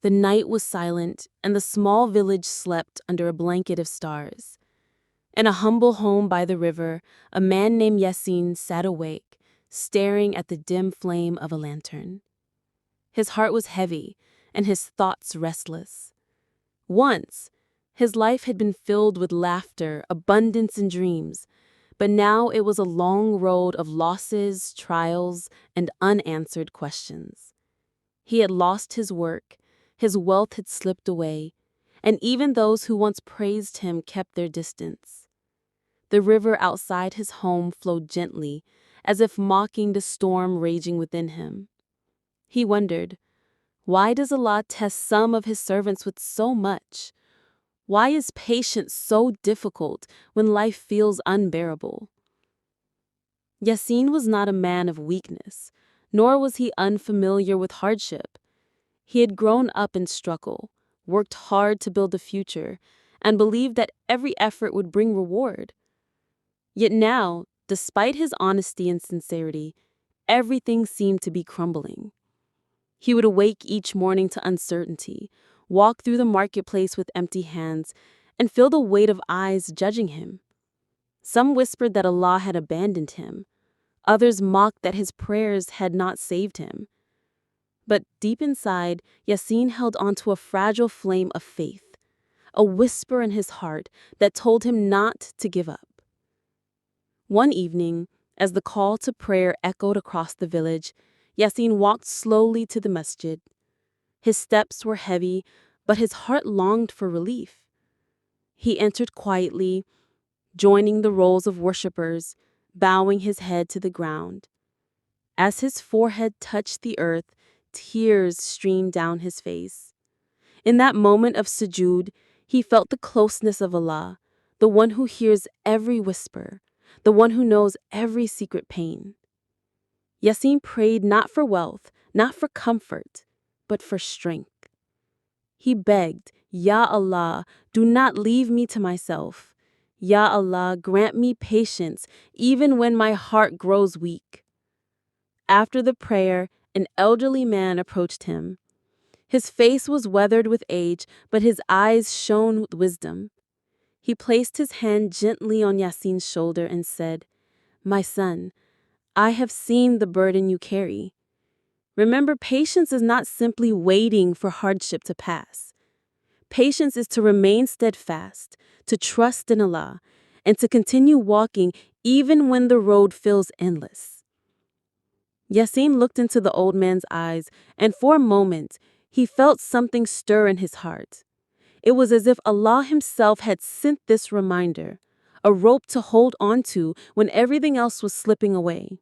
The night was silent, and the small village slept under a blanket of stars. In a humble home by the river, a man named Yaseen sat awake, staring at the dim flame of a lantern. His heart was heavy, and his thoughts restless. Once, his life had been filled with laughter, abundance, and dreams, but now it was a long road of losses, trials, and unanswered questions. He had lost his work, his wealth had slipped away, and even those who once praised him kept their distance. The river outside his home flowed gently, as if mocking the storm raging within him. He wondered, why does Allah test some of his servants with so much? Why is patience so difficult when life feels unbearable? Yaseen was not a man of weakness, nor was he unfamiliar with hardship. He had grown up in struggle, worked hard to build a future, and believed that every effort would bring reward. Yet now, despite his honesty and sincerity, everything seemed to be crumbling. He would awake each morning to uncertainty, walk through the marketplace with empty hands, and feel the weight of eyes judging him. Some whispered that Allah had abandoned him. Others mocked that his prayers had not saved him. But deep inside, Yaseen held onto a fragile flame of faith, a whisper in his heart that told him not to give up. One evening, as the call to prayer echoed across the village, Yaseen walked slowly to the masjid. His steps were heavy, but his heart longed for relief. He entered quietly, joining the rows of worshippers, bowing his head to the ground. As his forehead touched the earth, tears streamed down his face. In that moment of sujood, he felt the closeness of Allah, the one who hears every whisper, the one who knows every secret pain. Yaseen prayed not for wealth, not for comfort, but for strength. He begged, Ya Allah, do not leave me to myself. Ya Allah, grant me patience even when my heart grows weak. After the prayer, an elderly man approached him. His face was weathered with age, but his eyes shone with wisdom. He placed his hand gently on Yaseen's shoulder and said, My son, I have seen the burden you carry. Remember, patience is not simply waiting for hardship to pass. Patience is to remain steadfast, to trust in Allah, and to continue walking even when the road feels endless. Yaseen looked into the old man's eyes, and for a moment, he felt something stir in his heart. It was as if Allah Himself had sent this reminder, a rope to hold on to when everything else was slipping away.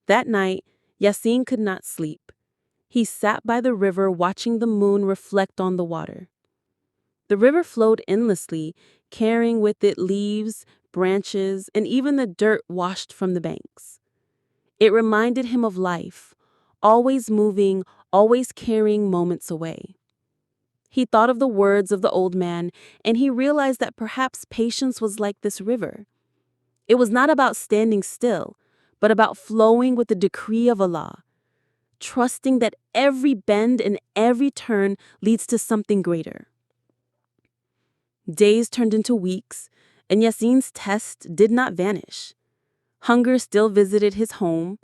That night, Yaseen could not sleep. He sat by the river watching the moon reflect on the water. The river flowed endlessly, carrying with it leaves, branches, and even the dirt washed from the banks. It reminded him of life, always moving, always carrying moments away. He thought of the words of the old man, and he realized that perhaps patience was like this river. It was not about standing still, but about flowing with the decree of Allah, trusting that every bend and every turn leads to something greater. Days turned into weeks, and Yaseen's test did not vanish. Hunger still visited his home,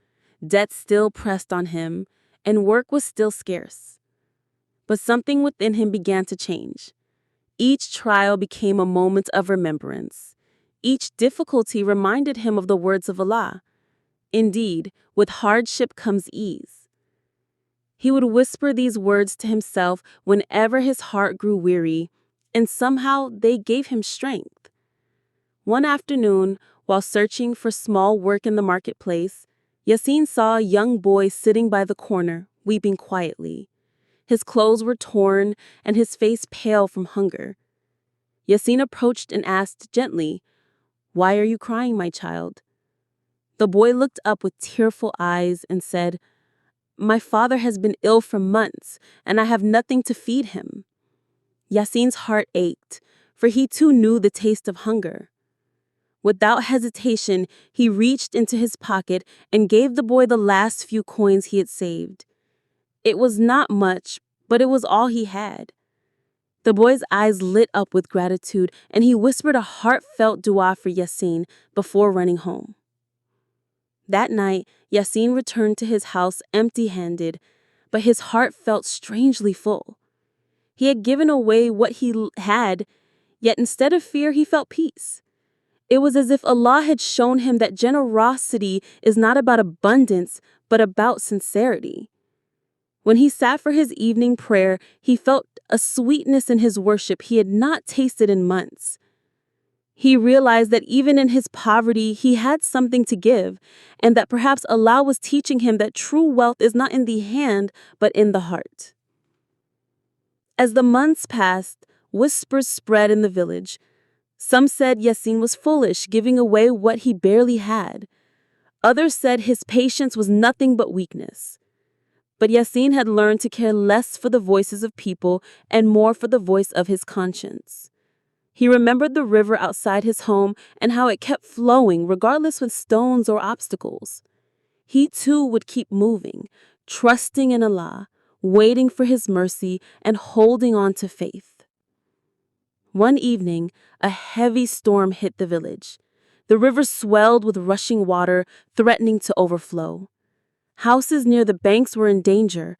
debt still pressed on him, and work was still scarce. But something within him began to change. Each trial became a moment of remembrance. Each difficulty reminded him of the words of Allah. Indeed, with hardship comes ease. He would whisper these words to himself whenever his heart grew weary, and somehow they gave him strength. One afternoon, while searching for small work in the marketplace, Yaseen saw a young boy sitting by the corner, weeping quietly. His clothes were torn and his face pale from hunger. Yaseen approached and asked gently, Why are you crying, my child? The boy looked up with tearful eyes and said, My father has been ill for months, and I have nothing to feed him. Yaseen's heart ached, for he too knew the taste of hunger. Without hesitation, he reached into his pocket and gave the boy the last few coins he had saved. It was not much, but it was all he had. The boy's eyes lit up with gratitude, and he whispered a heartfelt dua for Yaseen before running home. That night, Yaseen returned to his house empty-handed, but his heart felt strangely full. He had given away what he had, yet instead of fear, he felt peace. It was as if Allah had shown him that generosity is not about abundance, but about sincerity. When he sat for his evening prayer, he felt a sweetness in his worship he had not tasted in months. He realized that even in his poverty, he had something to give, and that perhaps Allah was teaching him that true wealth is not in the hand, but in the heart. As the months passed, whispers spread in the village. Some said Yaseen was foolish, giving away what he barely had. Others said his patience was nothing but weakness. But Yaseen had learned to care less for the voices of people and more for the voice of his conscience. He remembered the river outside his home and how it kept flowing regardless of stones or obstacles. He too would keep moving, trusting in Allah, waiting for His mercy, and holding on to faith. One evening, a heavy storm hit the village. The river swelled with rushing water, threatening to overflow. Houses near the banks were in danger,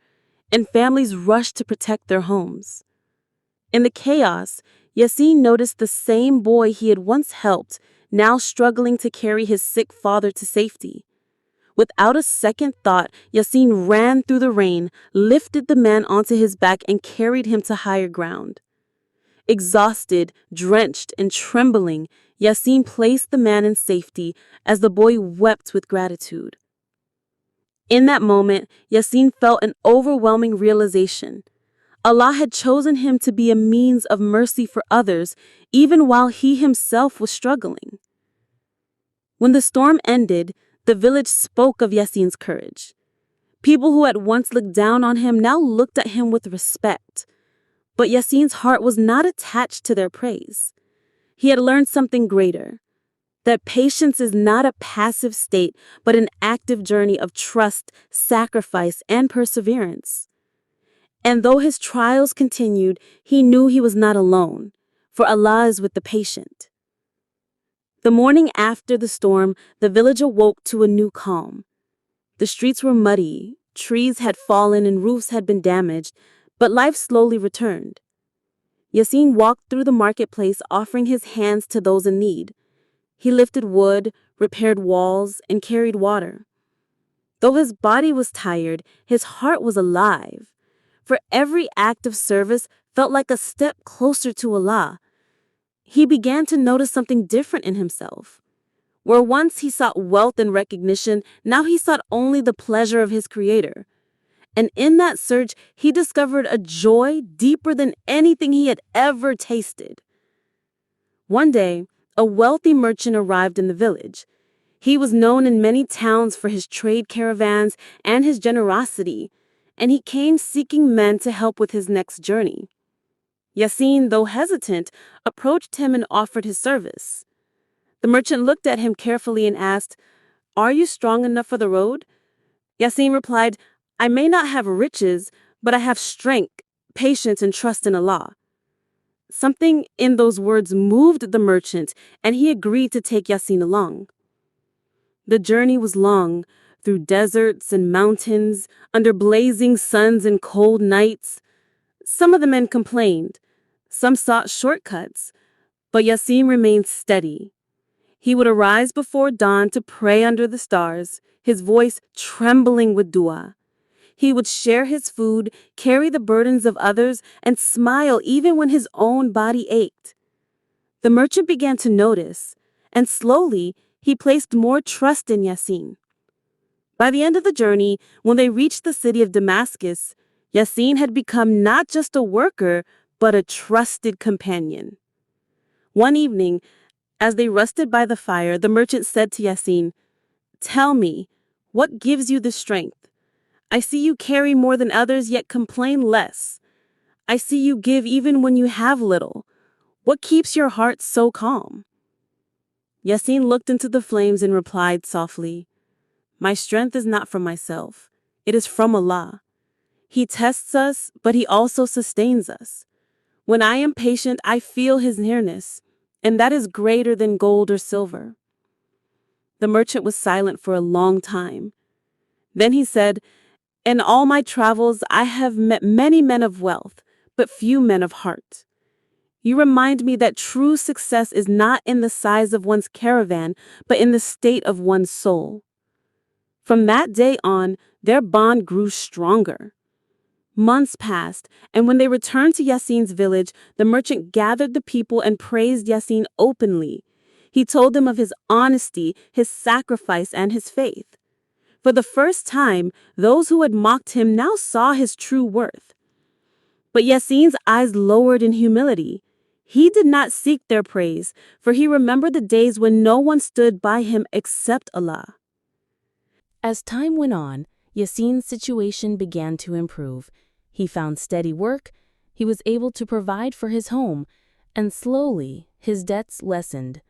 and families rushed to protect their homes. In the chaos, Yaseen noticed the same boy he had once helped, now struggling to carry his sick father to safety. Without a second thought, Yaseen ran through the rain, lifted the man onto his back, and carried him to higher ground. Exhausted, drenched, and trembling, Yaseen placed the man in safety as the boy wept with gratitude. In that moment, Yaseen felt an overwhelming realization. Allah had chosen him to be a means of mercy for others, even while he himself was struggling. When the storm ended, the village spoke of Yaseen's courage. People who had once looked down on him now looked at him with respect. But Yaseen's heart was not attached to their praise. He had learned something greater, that patience is not a passive state, but an active journey of trust, sacrifice, and perseverance. And though his trials continued, he knew he was not alone, for Allah is with the patient. The morning after the storm, the village awoke to a new calm. The streets were muddy, trees had fallen, and roofs had been damaged, but life slowly returned. Yaseen walked through the marketplace, offering his hands to those in need. He lifted wood, repaired walls, and carried water. Though his body was tired, his heart was alive. For every act of service felt like a step closer to Allah. He began to notice something different in himself. Where once he sought wealth and recognition, now he sought only the pleasure of his Creator. And in that search, he discovered a joy deeper than anything he had ever tasted. One day, a wealthy merchant arrived in the village. He was known in many towns for his trade caravans and his generosity, and he came seeking men to help with his next journey. Yaseen, though hesitant, approached him and offered his service. The merchant looked at him carefully and asked, "Are you strong enough for the road?" Yaseen replied, "I may not have riches, but I have strength, patience, and trust in Allah." Something in those words moved the merchant, and he agreed to take Yaseen along. The journey was long, through deserts and mountains, under blazing suns and cold nights. Some of the men complained. Some sought shortcuts, but Yaseen remained steady. He would arise before dawn to pray under the stars, his voice trembling with dua. He would share his food, carry the burdens of others, and smile even when his own body ached. The merchant began to notice, and slowly he placed more trust in Yaseen. By the end of the journey, when they reached the city of Damascus, Yaseen had become not just a worker, but a trusted companion. One evening, as they rested by the fire, the merchant said to Yaseen, "Tell me, what gives you the strength? I see you carry more than others, yet complain less. I see you give even when you have little. What keeps your heart so calm?" Yaseen looked into the flames and replied softly, "My strength is not from myself. It is from Allah." He tests us, but he also sustains us. When I am patient, I feel his nearness, and that is greater than gold or silver." The merchant was silent for a long time. Then he said, "In all my travels, I have met many men of wealth, but few men of heart. You remind me that true success is not in the size of one's caravan, but in the state of one's soul." From that day on, their bond grew stronger. Months passed, and when they returned to Yaseen's village, the merchant gathered the people and praised Yaseen openly. He told them of his honesty, his sacrifice, and his faith. For the first time, those who had mocked him now saw his true worth. But Yaseen's eyes lowered in humility. He did not seek their praise, for he remembered the days when no one stood by him except Allah. As time went on, Yaseen's situation began to improve. He found steady work, he was able to provide for his home, and slowly his debts lessened.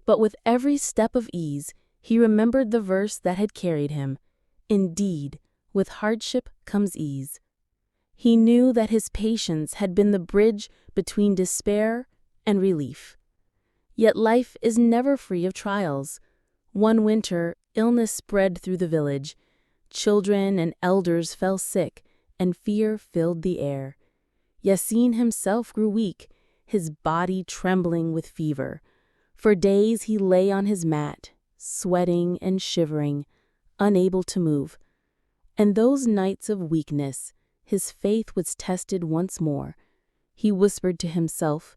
But with every step of ease, he remembered the verse that had carried him. Indeed, with hardship comes ease. He knew that his patience had been the bridge between despair and relief. Yet life is never free of trials. One winter, illness spread through the village. Children and elders fell sick, and fear filled the air. Yaseen himself grew weak, his body trembling with fever. For days he lay on his mat, sweating and shivering, unable to move. And those nights of weakness, his faith was tested once more. He whispered to himself,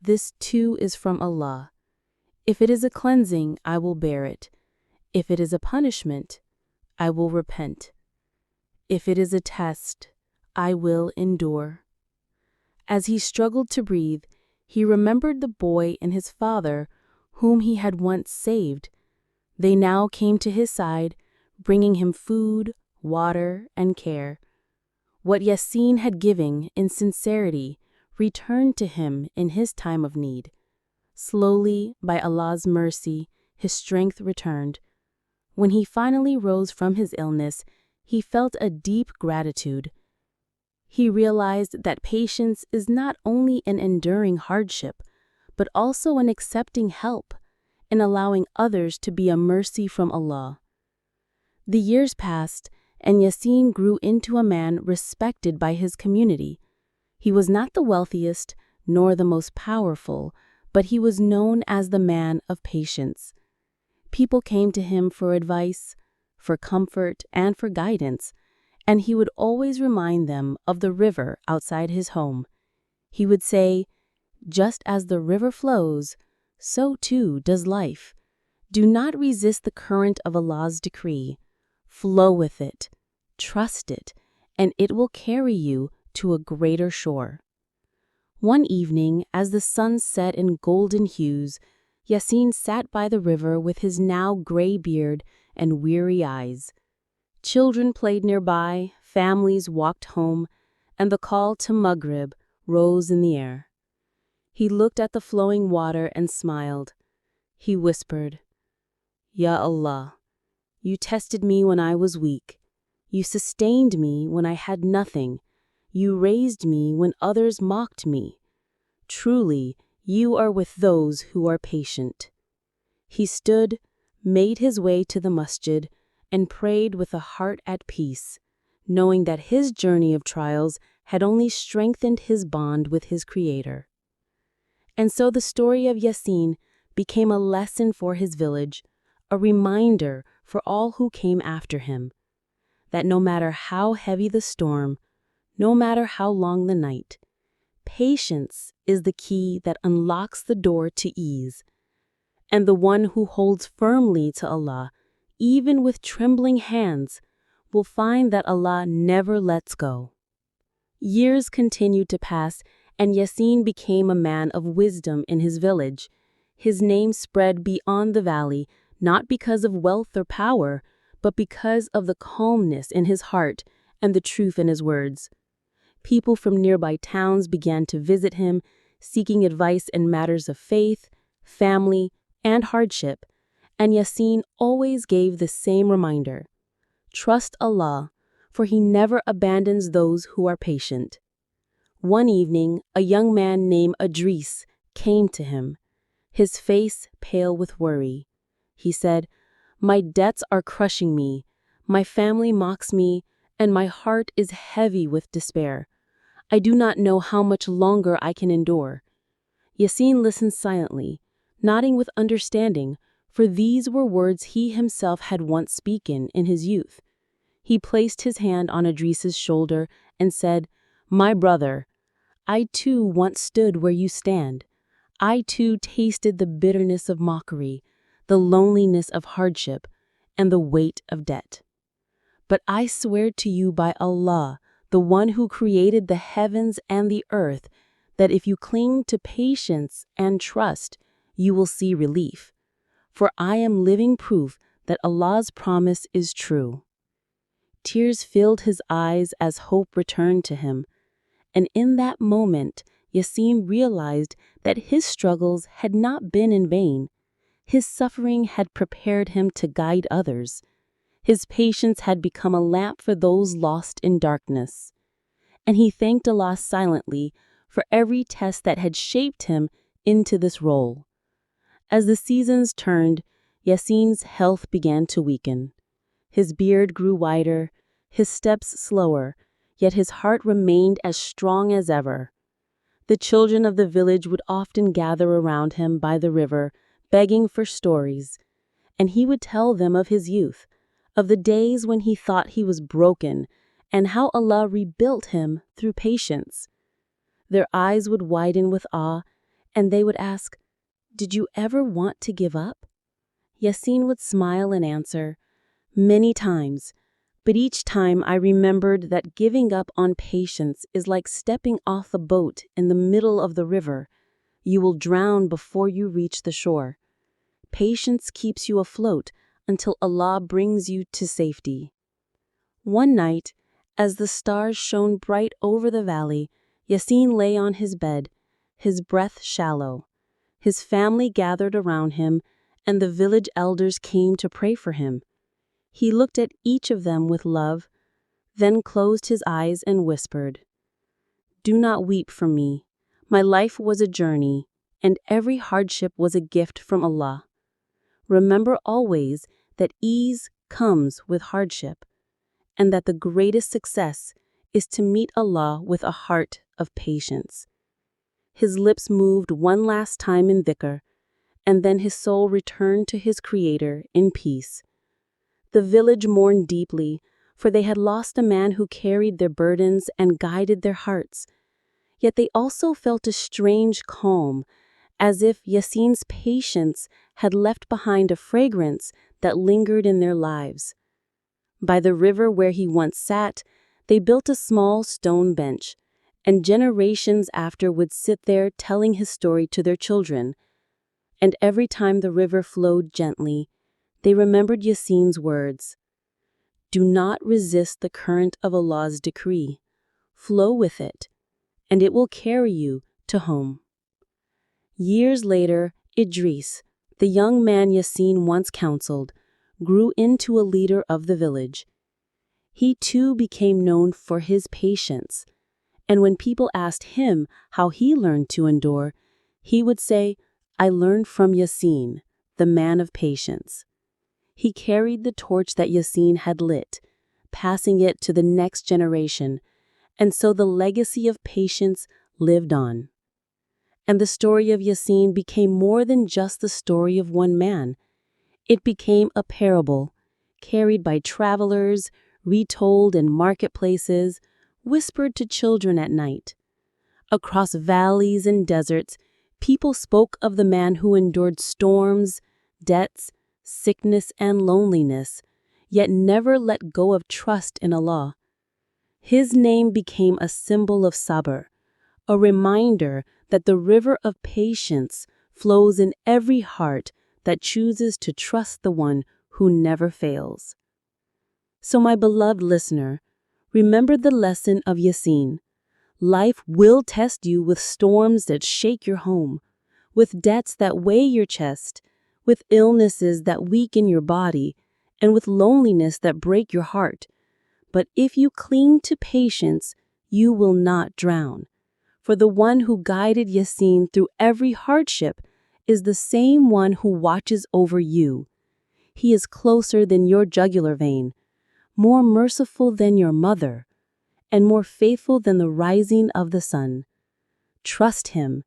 "This too is from Allah. If it is a cleansing, I will bear it. If it is a punishment, I will repent. If it is a test, I will endure." As he struggled to breathe, he remembered the boy and his father, whom he had once saved. They now came to his side, bringing him food, water, and care. What Yaseen had given in sincerity returned to him in his time of need. Slowly, by Allah's mercy, his strength returned. When he finally rose from his illness, he felt a deep gratitude. He realized that patience is not only an enduring hardship, but also an accepting help, in allowing others to be a mercy from Allah. The years passed, and Yaseen grew into a man respected by his community. He was not the wealthiest, nor the most powerful, but he was known as the man of patience. People came to him for advice, for comfort, and for guidance, and he would always remind them of the river outside his home. He would say, "Just as the river flows, so too does life. Do not resist the current of Allah's decree. Flow with it, trust it, and it will carry you to a greater shore." One evening, as the sun set in golden hues, Yaseen sat by the river with his now gray beard and weary eyes. Children played nearby, families walked home, and the call to Maghrib rose in the air. He looked at the flowing water and smiled. He whispered, "Ya Allah, you tested me when I was weak. You sustained me when I had nothing. You raised me when others mocked me. Truly, you are with those who are patient." He stood, made his way to the masjid, and prayed with a heart at peace, knowing that his journey of trials had only strengthened his bond with his Creator. And so the story of Yaseen became a lesson for his village, a reminder for all who came after him, that no matter how heavy the storm, no matter how long the night, patience is the key that unlocks the door to ease. And the one who holds firmly to Allah, even with trembling hands, will find that Allah never lets go. Years continued to pass, and Yaseen became a man of wisdom in his village. His name spread beyond the valley, not because of wealth or power, but because of the calmness in his heart and the truth in his words. People from nearby towns began to visit him, seeking advice in matters of faith, family, and hardship, and Yaseen always gave the same reminder: trust Allah, for He never abandons those who are patient. One evening, a young man named Idris came to him, his face pale with worry. He said, "My debts are crushing me, my family mocks me, and my heart is heavy with despair. I do not know how much longer I can endure." Yaseen listened silently, nodding with understanding, for these were words he himself had once spoken in his youth. He placed his hand on Idris's shoulder and said, "My brother, I too once stood where you stand. I too tasted the bitterness of mockery, the loneliness of hardship, and the weight of debt. But I swear to you by Allah, the one who created the heavens and the earth, that if you cling to patience and trust, you will see relief. For I am living proof that Allah's promise is true." Tears filled his eyes as hope returned to him, and in that moment, Yaseen realized that his struggles had not been in vain. His suffering had prepared him to guide others. His patience had become a lamp for those lost in darkness. And he thanked Allah silently for every test that had shaped him into this role. As the seasons turned, Yaseen's health began to weaken. His beard grew wider, his steps slower, yet his heart remained as strong as ever. The children of the village would often gather around him by the river, begging for stories, and he would tell them of his youth, of the days when he thought he was broken, and how Allah rebuilt him through patience. Their eyes would widen with awe, and they would ask, "Did you ever want to give up?" Yaseen would smile and answer, "Many times, but each time I remembered that giving up on patience is like stepping off a boat in the middle of the river. You will drown before you reach the shore. Patience keeps you afloat until Allah brings you to safety." One night, as the stars shone bright over the valley, Yaseen lay on his bed, his breath shallow. His family gathered around him, and the village elders came to pray for him. He looked at each of them with love, then closed his eyes and whispered, "Do not weep for me. My life was a journey, and every hardship was a gift from Allah. Remember always that ease comes with hardship, and that the greatest success is to meet Allah with a heart of patience." His lips moved one last time in dhikr, and then his soul returned to his Creator in peace. The village mourned deeply, for they had lost a man who carried their burdens and guided their hearts. Yet they also felt a strange calm, as if Yaseen's patience had left behind a fragrance that lingered in their lives. By the river where he once sat, they built a small stone bench, and generations after would sit there telling his story to their children. And every time the river flowed gently, they remembered Yaseen's words, "Do not resist the current of Allah's decree. Flow with it, and it will carry you to home." Years later, Idris, the young man Yaseen once counseled, grew into a leader of the village. He too became known for his patience, and when people asked him how he learned to endure, he would say, "I learned from Yaseen, the man of patience." He carried the torch that Yaseen had lit, passing it to the next generation, and so the legacy of patience lived on. And the story of Yaseen became more than just the story of one man. It became a parable, carried by travelers, retold in marketplaces, whispered to children at night. Across valleys and deserts, people spoke of the man who endured storms, debts, sickness, and loneliness, yet never let go of trust in Allah. His name became a symbol of sabr, a reminder that the river of patience flows in every heart that chooses to trust the one who never fails. So, my beloved listener, remember the lesson of Yaseen. Life will test you with storms that shake your home, with debts that weigh your chest, with illnesses that weaken your body, and with loneliness that break your heart. But if you cling to patience, you will not drown. For the one who guided Yaseen through every hardship is the same one who watches over you. He is closer than your jugular vein, more merciful than your mother, and more faithful than the rising of the sun. Trust him,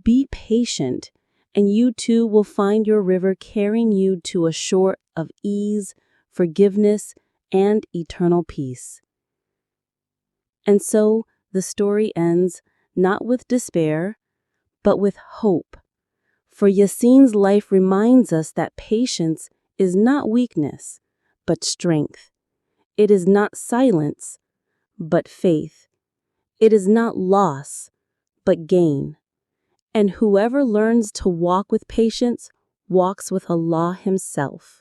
be patient, and you too will find your river carrying you to a shore of ease, forgiveness, and eternal peace. And so the story ends not with despair, but with hope. For Yaseen's life reminds us that patience is not weakness, but strength. It is not silence, but faith. It is not loss, but gain. And whoever learns to walk with patience walks with Allah Himself.